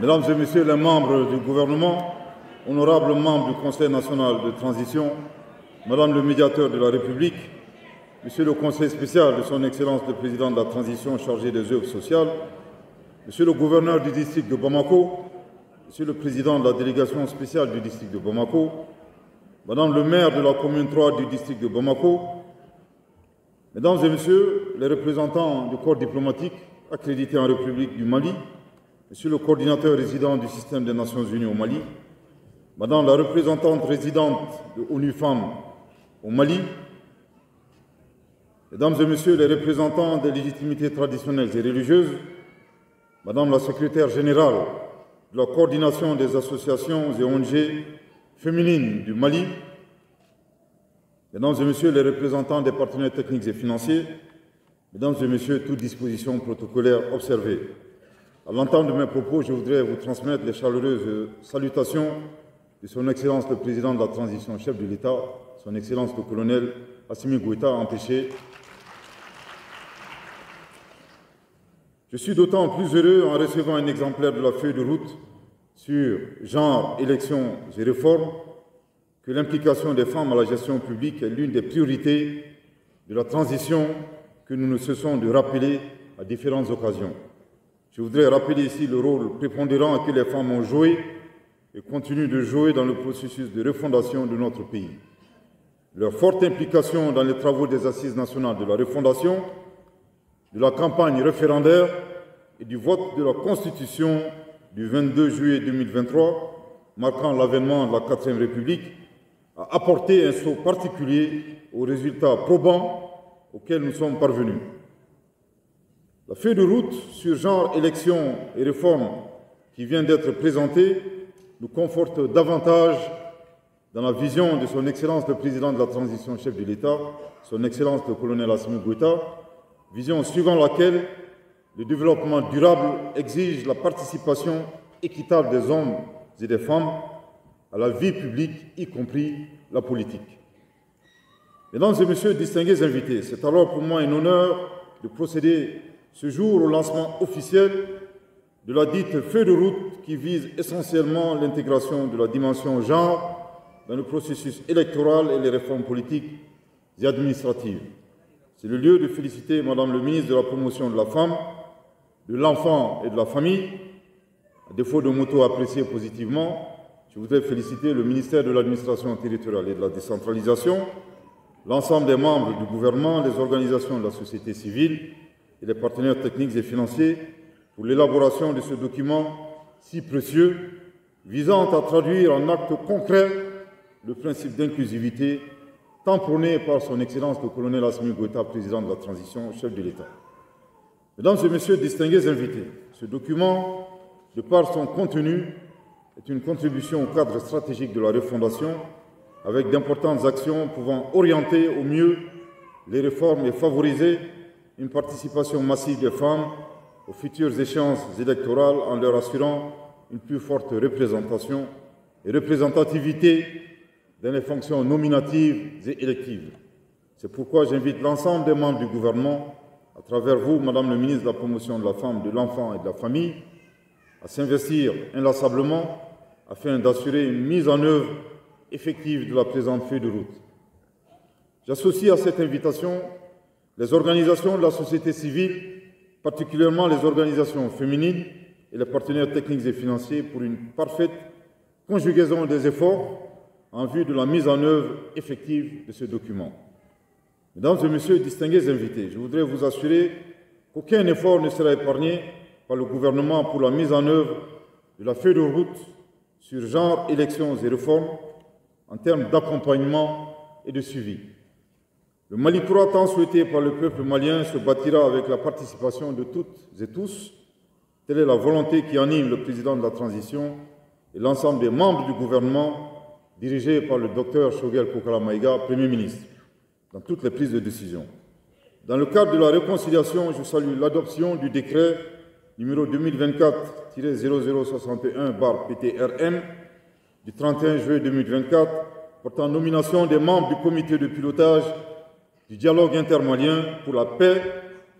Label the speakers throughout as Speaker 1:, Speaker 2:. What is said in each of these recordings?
Speaker 1: Mesdames et Messieurs les membres du gouvernement, honorables membres du Conseil national de transition, Madame le médiateur de la République, Monsieur le conseil spécial de son Excellence le Président de la transition chargé des œuvres sociales, Monsieur le gouverneur du district de Bamako, Monsieur le Président de la délégation spéciale du district de Bamako, Madame le maire de la commune 3 du district de Bamako, Mesdames et Messieurs les représentants du corps diplomatique accrédité en République du Mali, Monsieur le coordinateur résident du système des Nations Unies au Mali, Madame la représentante résidente de ONU Femmes au Mali, Mesdames et Messieurs les représentants des légitimités traditionnelles et religieuses, Madame la secrétaire générale de la coordination des associations et ONG féminines du Mali, Mesdames et Messieurs les représentants des partenaires techniques et financiers, Mesdames et Messieurs, toutes dispositions protocolaires observées. À l'entame de mes propos, je voudrais vous transmettre les chaleureuses salutations de Son Excellence le Président de la Transition, chef de l'État, Son Excellence le colonel Assimi Goïta, empêché. Je suis d'autant plus heureux en recevant un exemplaire de la feuille de route sur genre, élections et réformes que l'implication des femmes à la gestion publique est l'une des priorités de la transition que nous ne cessons de rappeler à différentes occasions. Je voudrais rappeler ici le rôle prépondérant que les femmes ont joué et continuent de jouer dans le processus de refondation de notre pays. Leur forte implication dans les travaux des Assises nationales de la refondation, de la campagne référendaire et du vote de la Constitution du 22 juillet 2023, marquant l'avènement de la 4e République, a apporté un saut particulier aux résultats probants auxquels nous sommes parvenus. La feuille de route sur genre, élections et réformes qui vient d'être présentée nous conforte davantage dans la vision de Son Excellence le Président de la Transition, chef de l'État, Son Excellence le colonel Assimi Goïta, vision suivant laquelle le développement durable exige la participation équitable des hommes et des femmes à la vie publique, y compris la politique. Mesdames et Messieurs, distingués invités, c'est alors pour moi un honneur de procéder ce jour au lancement officiel de la dite feuille de route qui vise essentiellement l'intégration de la dimension genre dans le processus électoral et les réformes politiques et administratives. C'est le lieu de féliciter Madame le ministre de la Promotion de la Femme, de l'Enfant et de la Famille. À défaut de mots appréciés positivement, je voudrais féliciter le ministère de l'Administration territoriale et de la décentralisation, l'ensemble des membres du gouvernement, les organisations de la société civile et les partenaires techniques et financiers pour l'élaboration de ce document si précieux visant à traduire en actes concrets le principe d'inclusivité tant prôné par Son Excellence le colonel Assimi Goïta, Président de la Transition, chef de l'État. Mesdames et Messieurs, distingués invités, ce document, de par son contenu, est une contribution au cadre stratégique de la refondation avec d'importantes actions pouvant orienter au mieux les réformes et favoriser une participation massive des femmes aux futures échéances électorales en leur assurant une plus forte représentation et représentativité dans les fonctions nominatives et électives. C'est pourquoi j'invite l'ensemble des membres du gouvernement, à travers vous, Madame le ministre de la Promotion de la Femme, de l'Enfant et de la Famille, à s'investir inlassablement afin d'assurer une mise en œuvre effective de la présente feuille de route. J'associe à cette invitation les organisations de la société civile, particulièrement les organisations féminines et les partenaires techniques et financiers pour une parfaite conjugaison des efforts en vue de la mise en œuvre effective de ce document. Mesdames et Messieurs, distingués invités, je voudrais vous assurer qu'aucun effort ne sera épargné par le gouvernement pour la mise en œuvre de la feuille de route sur genre, élections et réformes en termes d'accompagnement et de suivi. Le Mali 3, tant souhaité par le peuple malien, se bâtira avec la participation de toutes et tous. Telle est la volonté qui anime le président de la transition et l'ensemble des membres du gouvernement dirigé par le docteur Choguel Kokala Maïga, Premier ministre, dans toutes les prises de décision. Dans le cadre de la réconciliation, je salue l'adoption du décret numéro 2024-0061-PTRM du 31 juillet 2024 portant nomination des membres du comité de pilotage du dialogue intermalien pour la paix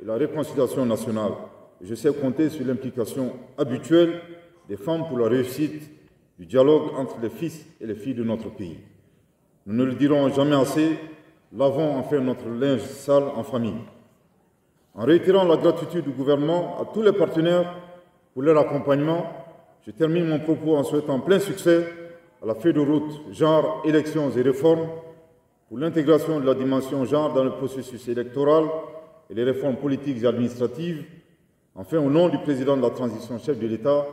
Speaker 1: et la réconciliation nationale. Je sais compter sur l'implication habituelle des femmes pour la réussite du dialogue entre les fils et les filles de notre pays. Nous ne le dirons jamais assez, lavons enfin notre linge sale en famille. En réitérant la gratitude du gouvernement à tous les partenaires pour leur accompagnement, je termine mon propos en souhaitant plein succès à la feuille de route genre, élections et réformes pour l'intégration de la dimension genre dans le processus électoral et les réformes politiques et administratives. Enfin, au nom du président de la transition, chef de l'État,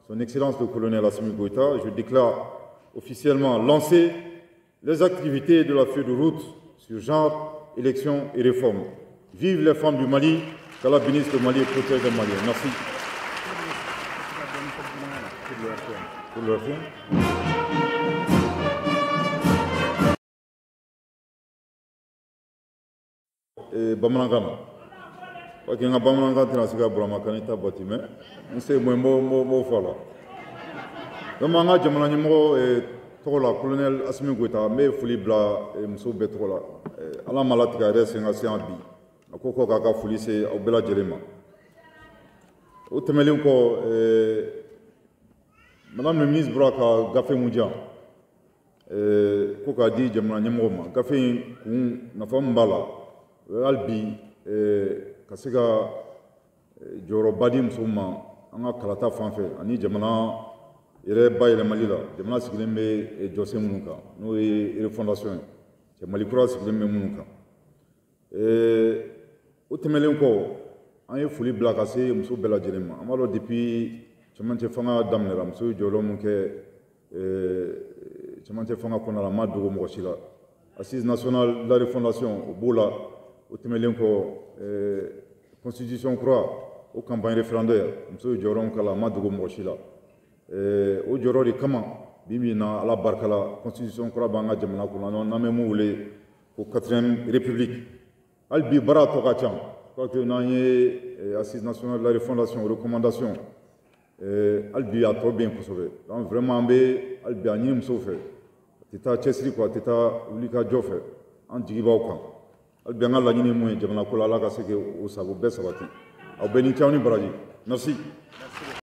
Speaker 1: son Excellence le colonel Assimi Goïta, je déclare officiellement lancer les activités de la feuille de route sur genre, élections et réformes. Vive les femmes du Mali, qu'Allah bénisse le Mali et protège les Maliens. Merci. Pour le réforme. Bamanankan parce que nga bamanankan tɛna se ka burama kan i ta bati mɛ n se mo m'o fɔ a la donc an ka jamana ɲɛmɔgɔ tɔgɔ la colonel Assimi Goïta n bɛ foli bila musow bɛɛ tɔgɔ la ala ma latigɛ a yɛrɛ sen ka se yan bi a ko k'a ka foli se aw bɛɛ lajɛlen ma o tɛmɛnen kɔ madame le ministre bɔra ka gafe mun di yan ko k'a di jamana ɲɛmɔgɔw ma gafe in kun nafa min b'a la hali bi ka se ka jɔyɔrɔba di musow ma an ka kalata fan fɛ ani jamana yɛrɛ bayɛlɛmali la jamana sigilen bɛ jɔsen minnu kan n'o ye refondation ye cɛ mali kura sigilen bɛ minnu kan o tɛmɛnen kɔ an ye foli bila ka se muso bɛɛ lajɛlen ma an b'a dɔn depuis cɛmancɛ fanga daminɛra muso ye jɔyɔrɔ min kɛ cɛmancɛ fanga kɔnɔna la n ma dogo mɔgɔ si la assise nationale de la refondation o b'o la o tɛmɛnen kɔ constitution kura o campagne référendaire muso ye jɔyɔrɔ min k'a la n ma dogo mɔgɔ si la o jɔyɔrɔ de kama bi min na ala barika la constitution kura b'an ka jamana kɔnɔ n'an bɛ mun wele ko 4e république hali bi baara tɔ ka ca parce que n'an ye assise nationale de la refondation recommandation hali bi a tɔ bɛ yen kosɛbɛ donc vraiment an bɛ hali bi a ɲini musow fɛ a tɛ taa cɛsiri kɔ a tɛ taa wuli ka jɔ fɛ an jigi b'aw kan hali bi an ka laɲini mun ye jamana ko la ala ka se k'o sago bɛɛ sabati aw bɛɛ ni ce aw ni baraji merci.